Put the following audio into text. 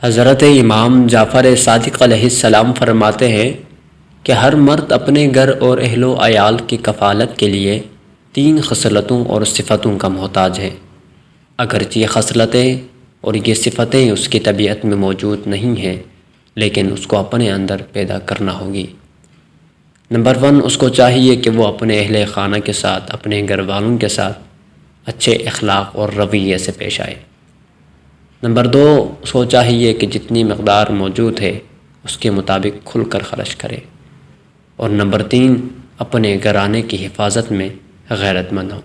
حضرت امام جعفر صادق علیہ السلام فرماتے ہیں کہ ہر مرد اپنے گھر اور اہل و عیال کی کفالت کے لیے 3 خصلتوں اور صفتوں کا محتاج ہے۔ اگرچہ یہ خصلتیں اور یہ صفتیں اس کی طبیعت میں موجود نہیں ہیں، لیکن اس کو اپنے اندر پیدا کرنا ہوگی۔ نمبر 1، اس کو چاہیے کہ وہ اپنے اہل خانہ کے ساتھ، اپنے گھر والوں کے ساتھ اچھے اخلاق اور رویے سے پیش آئے۔ نمبر 2، اس کو چاہیے کہ جتنی مقدار موجود ہے اس کے مطابق کھل کر خرچ کرے۔ اور نمبر 3، اپنے گھرانے کی حفاظت میں غیرت مند ہو۔